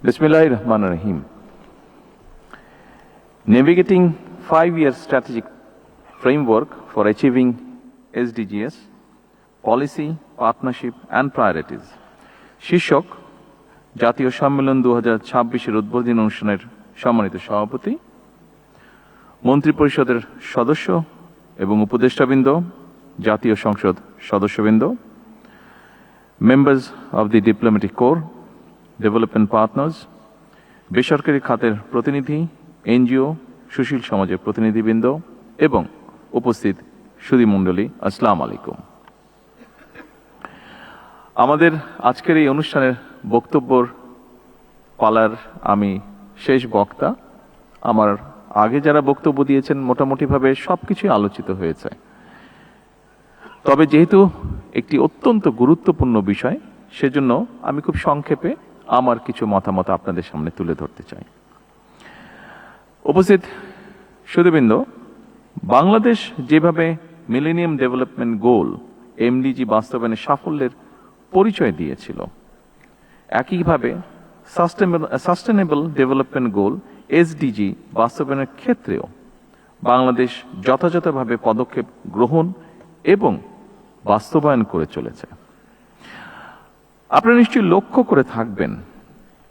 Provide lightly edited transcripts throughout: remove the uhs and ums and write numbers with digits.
Bismillahirrahmanirrahim. Navigating 5-year strategic framework for achieving SDGs, policy, partnership and priorities. শীর্ষক জাতীয় সম্মেলন 2026-এর উদ্বোধনী অনুষ্ঠানের সম্মানিত সভাপতি, মন্ত্রী পরিষদের সদস্য এবং উপদেষ্টাবৃন্দ, জাতীয় সংসদ সদস্যবৃন্দ, members of the diplomatic corps, development partners, বেসরকারি খাতের প্রতিনিধি, এনজিও, সুশীল সমাজের প্রতিনিধিবৃন্দ এবং উপস্থিত সুধীমণ্ডলী, আসসালামু আলাইকুম। আমাদের আজকের এই অনুষ্ঠানের বক্তব্যর পালার আমি শেষ বক্তা। আমার আগে যারা বক্তব্য দিয়েছেন মোটামুটিভাবে সবকিছুই আলোচিত হয়েছে, তবে যেহেতু একটি অত্যন্ত গুরুত্বপূর্ণ বিষয়, সেজন্য আমি খুব সংক্ষেপে আমার কিছু মতামত আপনাদের সামনে তুলে ধরতে চাই। উপস্থিত সুধীবৃন্দ, বাংলাদেশ যেভাবে মিলেনিয়াম ডেভেলপমেন্ট গোল এমডিজি বাস্তবায়নের সাফল্যের পরিচয় দিয়েছিল, একইভাবে সাস্টেনেবল ডেভেলপমেন্ট গোল এসডিজি বাস্তবায়নের ক্ষেত্রেও বাংলাদেশ যথাযথভাবে পদক্ষেপ গ্রহণ এবং বাস্তবায়ন করে চলেছে। আপনারা নিশ্চয়ই লক্ষ্য করে থাকবেন,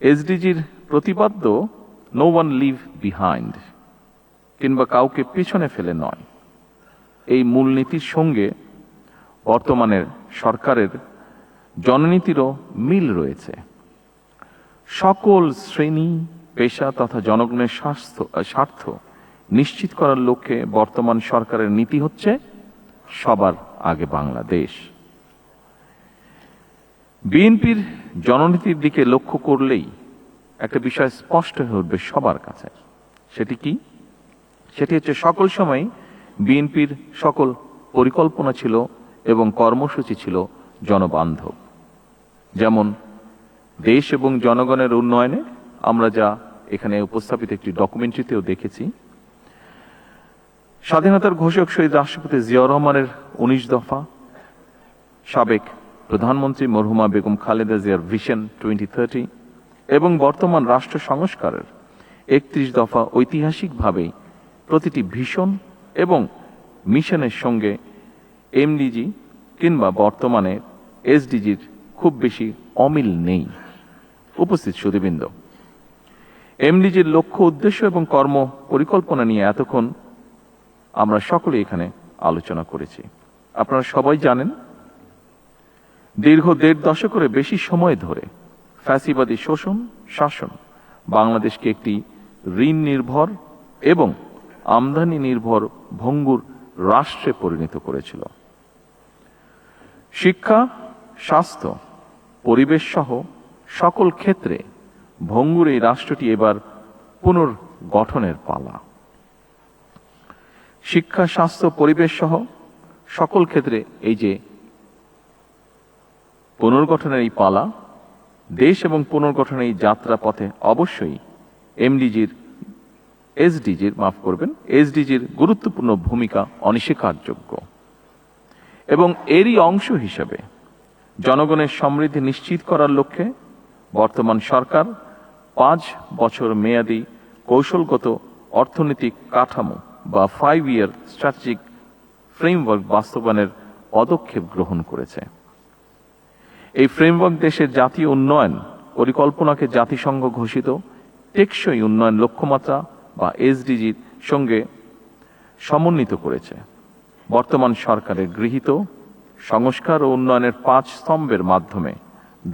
এসডিজির প্রতিপাদ্য নো ওয়ান লিভ বিহাইন্ড, কিংবা কাউকে পিছনে ফেলে নয়। এই মূলনীতির সঙ্গে বর্তমানের সরকারের জননীতিরও মিল রয়েছে। সকল শ্রেণী, পেশা তথা জনগণের স্বার্থ নিশ্চিত করার লক্ষ্যে বর্তমান সরকারের নীতি হচ্ছে সবার আগে বাংলাদেশ। বিএনপির জননীতির দিকে লক্ষ্য করলেই একটা বিষয় স্পষ্ট হয়ে উঠবে সবার কাছে। সেটি কি? সেটি হচ্ছে সকল সময় বিএনপির সকল পরিকল্পনা ছিল এবং কর্মসূচি ছিল জনবান্ধব। যেমন দেশ এবং জনগণের উন্নয়নে আমরা যা এখানে উপস্থাপিত একটি ডকুমেন্টারিতেও দেখেছি, স্বাধীনতার ঘোষক শহীদ রাষ্ট্রপতি জিয়াউর রহমানের 19 দফা, সাবেক প্রধানমন্ত্রী মরহুমা বেগম খালেদা জিয়ার ভিশন 2030 এবং বর্তমান রাষ্ট্র সংস্কারের 31 দফা ঐতিহাসিকভাবেই প্রতিটি ভিশন এবং মিশনের সঙ্গে এমডিজি কিংবা বর্তমানে এসডিজির খুব বেশি অমিল নেই। উপস্থিত সুধীবৃন্দ, এমডিজির লক্ষ্য, উদ্দেশ্য এবং কর্ম পরিকল্পনা নিয়ে এতক্ষণ আমরা সকলে এখানে আলোচনা করেছি। আপনারা সবাই জানেন, দীর্ঘ 1.5 দশকের বেশি সময় ধরে ফ্যাসিবাদী শাসন বাংলাদেশকে একটি ঋণ নির্ভর এবং আমদানি নির্ভর ভঙ্গুর রাষ্ট্রে পরিণত করেছিল। শিক্ষা, স্বাস্থ্য, পরিবেশ সহ সকল ক্ষেত্রে ভঙ্গুর এই রাষ্ট্রটি এবার পুনর্গঠনের পালা। শিক্ষা, স্বাস্থ্য, পরিবেশ সহ সকল ক্ষেত্রে এই যে পুনর্গঠনের এই পালা, দেশ এবং পুনর্গঠনের এই যাত্রা পথে অবশ্যই এসডিজির গুরুত্বপূর্ণ ভূমিকা অনস্বীকারযোগ্য। এবং এরই অংশ হিসেবে জনগণের সমৃদ্ধি নিশ্চিত করার লক্ষ্যে বর্তমান সরকার 5 বছর মেয়াদী কৌশলগত অর্থনৈতিক কাঠামো বা 5-year স্ট্র্যাটেজিক ফ্রেমওয়ার্ক বাস্তবায়নের পদক্ষেপ গ্রহণ করেছে। এই ফ্রেমওয়ার্ক দেশের জাতীয় উন্নয়ন পরিকল্পনাকে জাতিসংঘ ঘোষিত টেকসই উন্নয়ন লক্ষ্যমাত্রা বা এসডিজির সঙ্গে সমন্বিত করেছে। বর্তমান সরকারের গৃহীত সংস্কার ও উন্নয়নের 5 স্তম্ভের মাধ্যমে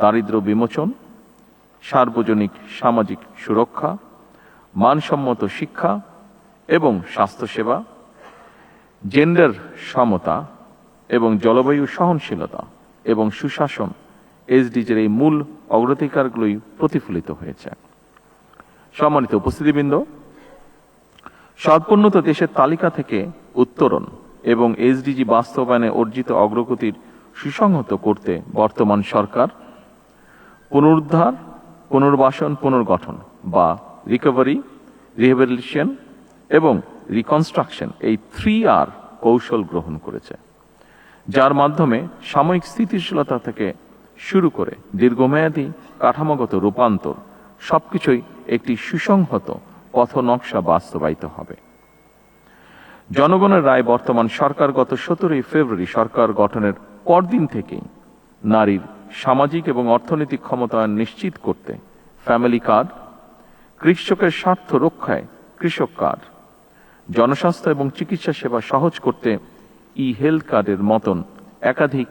দারিদ্র্য বিমোচন, সার্বজনিক সামাজিক সুরক্ষা, মানসম্মত শিক্ষা এবং স্বাস্থ্যসেবা, জেন্ডার সমতা এবং জলবায়ু সহনশীলতা এবং সুশাসন এসডিজির এই মূল অগ্রাধিকারগুলোই প্রতিফলিত হয়েছে। সম্মানিত উপস্থিতিবৃন্দ, স্বল্পোন্নত দেশের তালিকা থেকে উত্তরণ এবং এসডিজি বাস্তবায়নে অর্জিত অগ্রগতির সুসংহত করতে বর্তমান সরকার পুনরুদ্ধার, পুনর্বাসন, পুনর্গঠন বা রিকভারি, রিহ্যাবিলিটেশন এবং রিকনস্ট্রাকশন এই 3R কৌশল গ্রহণ করেছে, যার মাধ্যমে সাময়িক স্থিতিশীলতা থেকে শুরু করে দীর্ঘমেয়াদী কাঠামোগত রূপান্তর সবকিছুই একটি সুসংহত পথনকশা বাস্তবায়িত হবে। জনগণের রায় বর্তমান সরকার গত 17 ফেব্রুয়ারি সরকার গঠনের পরদিন থেকেই নারীর সামাজিক এবং অর্থনৈতিক ক্ষমতায়ন নিশ্চিত করতে ফ্যামিলি কার্ড, কৃষকের স্বার্থ রক্ষায় কৃষক কার্ড, জনস্বাস্থ্য এবং চিকিৎসা সেবা সহজ করতে ই হেলথ কার্ডের মতন একাধিক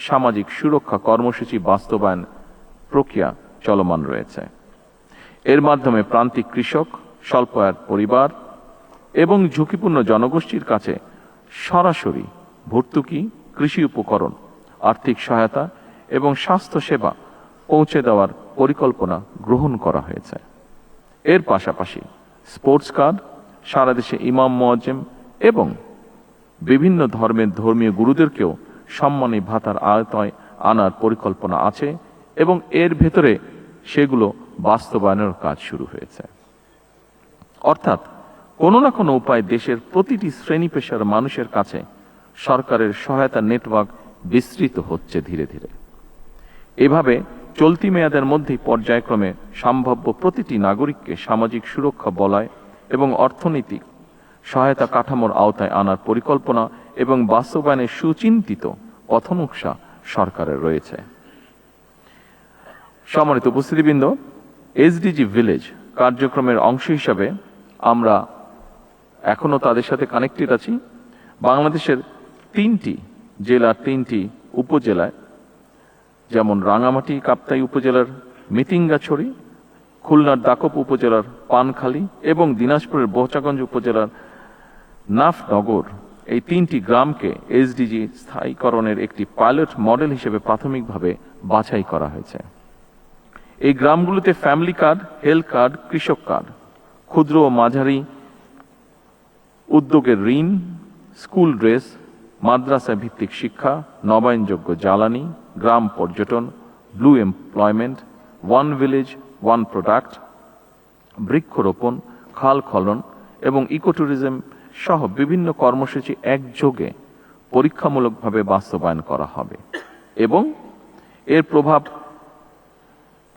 সামাজিক সুরক্ষা কর্মসূচি বাস্তবায়ন প্রক্রিয়া চলমান রয়েছে। এর মাধ্যমে প্রান্তিক কৃষক, স্বল্প আয়ের পরিবার এবং ঝুঁকিপূর্ণ জনগোষ্ঠীর কাছে সরাসরি ভর্তুকি, কৃষি উপকরণ, আর্থিক সহায়তা এবং স্বাস্থ্য সেবা পৌঁছে দেওয়ার পরিকল্পনা গ্রহণ করা হয়েছে। এর পাশাপাশি স্পোর্টস কার্ড, সারা দেশে ইমাম মুয়াজ্জিম এবং বিভিন্ন ধর্মের ধর্মীয় গুরুদেরকেও সম্মানী ভাতার আওতায় আনার পরিকল্পনা আছে এবং এর ভেতরে সেগুলো বাস্তবায়নের কাজ শুরু হয়েছে। অর্থাৎ কোনো না কোনো উপায় দেশের প্রতিটি শ্রেণী পেশার মানুষের কাছে সরকারের সহায়তা নেটওয়ার্ক বিস্তৃত হচ্ছে ধীরে ধীরে। এভাবে চলতি মেয়াদের মধ্যেই পর্যায়ক্রমে সম্ভাব্য প্রতিটি নাগরিককে সামাজিক সুরক্ষা বলয় এবং অর্থনৈতিক সহায়তা কাঠামোর আওতায় আনার পরিকল্পনা এবং বাস্তবায়নের সুচিন্তিত পথনকশা সরকারের রয়েছে। সম্মানিত উপস্থিতিবৃন্দ, এসডিজি ভিলেজ কার্যক্রমের অংশ হিসাবে আমরা এখনো তাদের সাথে কানেক্টেড আছি। বাংলাদেশের 3টি জেলার 3টি উপজেলায়, যেমন রাঙামাটি কাপ্তাই উপজেলার মিতিঙ্গাছড়ি, খুলনার দাকপ উপজেলার পানখালী এবং দিনাজপুরের বোচাগঞ্জ উপজেলার নাফনগর, এই 3টি গ্রামকে এসডিজি স্থায়ীকরণের একটি পাইলট মডেল হিসেবে প্রাথমিকভাবে বাছাই করা হয়েছে। এই গ্রামগুলোতে ফ্যামিলি কার্ড, হেলথ কার্ড, কৃষক কার্ড, ক্ষুদ্র ও মাঝারি উদ্যোগের ঋণ, স্কুল ড্রেস, মাদ্রাসা ভিত্তিক শিক্ষা, নবায়নযোগ্য জ্বালানি, গ্রাম পর্যটন, blue employment, one village one product, বৃক্ষরোপণ, খাল খনন এবং ইকো ট্যুরিজম সহ বিভিন্ন কর্মসূচি একযোগে পরীক্ষামূলকভাবে বাস্তবায়ন করা হবে এবং এর প্রভাব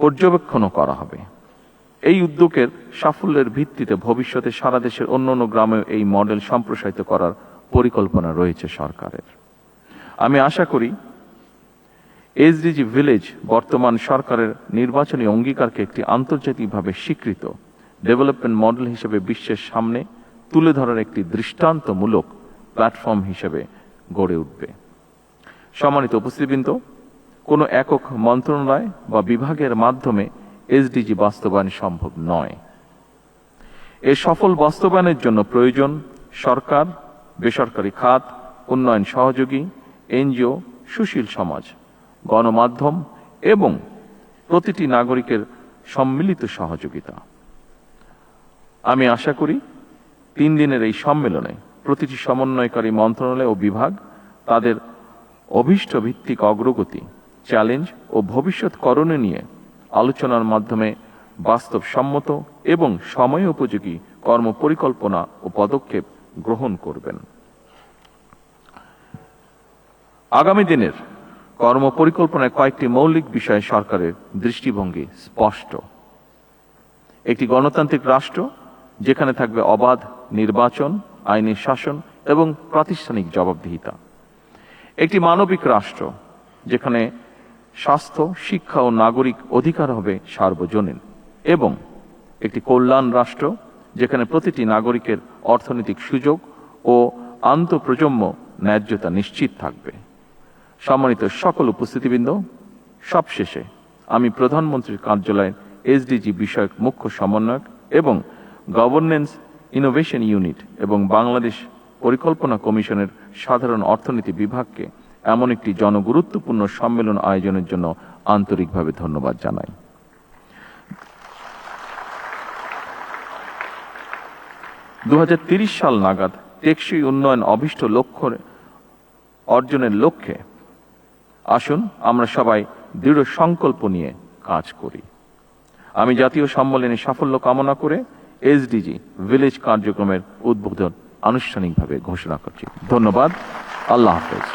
পর্যবেক্ষণও করা হবে। এই উদ্যোগের সাফল্যের ভিত্তিতে ভবিষ্যতে সারা দেশের অন্যান্য গ্রামেও এই মডেল সম্প্রসারিত করার পরিকল্পনা রয়েছে সরকারের। আমি আশা করি এসডিজি ভিলেজ বর্তমান সরকারের নির্বাচনী অঙ্গীকারকে একটি আন্তর্জাতিকভাবে স্বীকৃত ডেভেলপমেন্ট মডেল হিসেবে বিশ্বের সামনে তুলে ধরার একটি দৃষ্টান্তমূলক প্ল্যাটফর্ম হিসেবে গড়ে উঠবে। সম্মানিত উপস্থিতিবৃন্দ, কোনো একক মন্ত্রণালয় বা বিভাগের মাধ্যমে এসডিজি বাস্তবায়ন সম্ভব নয়। এর সফল বাস্তবায়নের জন্য প্রয়োজন সরকার, বেসরকারি খাত, উন্নয়ন সহযোগী, এনজিও, সুশীল সমাজ, গণমাধ্যম এবং প্রতিটি নাগরিকের সম্মিলিত সহযোগিতা। আমি আশা করি 3 দিনের এই সম্মেলনে প্রতিটি সমন্বয়কারী মন্ত্রণালয় ও বিভাগ তাদের অভীষ্ট ভিত্তিক অগ্রগতি, চ্যালেঞ্জ ও ভবিষ্যৎ করণীয় নিয়ে আলোচনার মাধ্যমে বাস্তবসম্মত এবং সময় উপযোগী কর্মপরিকল্পনা ও পদক্ষেপ গ্রহণ করবেন। আগামী দিনের কর্মপরিকল্পনায় কয়েকটি মৌলিক বিষয়ে সরকারের দৃষ্টিভঙ্গি স্পষ্ট। একটি গণতান্ত্রিক রাষ্ট্র যেখানে থাকবে অবাধ নির্বাচন, আইনি শাসন এবং প্রাতিষ্ঠানিক জবাবদিহিতা। একটি মানবিক রাষ্ট্র যেখানে স্বাস্থ্য, শিক্ষা ও নাগরিক অধিকার হবে সার্বজনীন এবং একটি কল্যাণ রাষ্ট্র যেখানে প্রতিটি নাগরিকের অর্থনৈতিক সুযোগ ও আন্তঃপ্রজন্ম ন্যায্যতা নিশ্চিত থাকবে। সম্মানিত সকল উপস্থিতিবৃন্দ, সবশেষে আমি প্রধানমন্ত্রীর কার্যালয়ের এসডিজি বিষয়ক মুখ্য সমন্বয়ক এবং গভর্নেন্স ইনোভেশন ইউনিট এবং বাংলাদেশ পরিকল্পনা কমিশনের সাধারণ অর্থনীতি বিভাগকে এমন একটি জনগুরুত্বপূর্ণ সম্মেলন আয়োজনের জন্য আন্তরিকভাবে ধন্যবাদ জানাই। 2030 সাল নাগাদ টেকসই উন্নয়ন অভীষ্ট লক্ষ্য অর্জনের লক্ষ্যে আসুন আমরা সবাই দৃঢ় সংকল্প নিয়ে কাজ করি। আমি জাতীয় সম্মেলনের সাফল্য কামনা করে এসডিজি ভিলেজ কার্যক্রমের উদ্বোধন আনুষ্ঠানিকভাবে ঘোষণা করছি। ধন্যবাদ। আল্লাহ হাফেজ।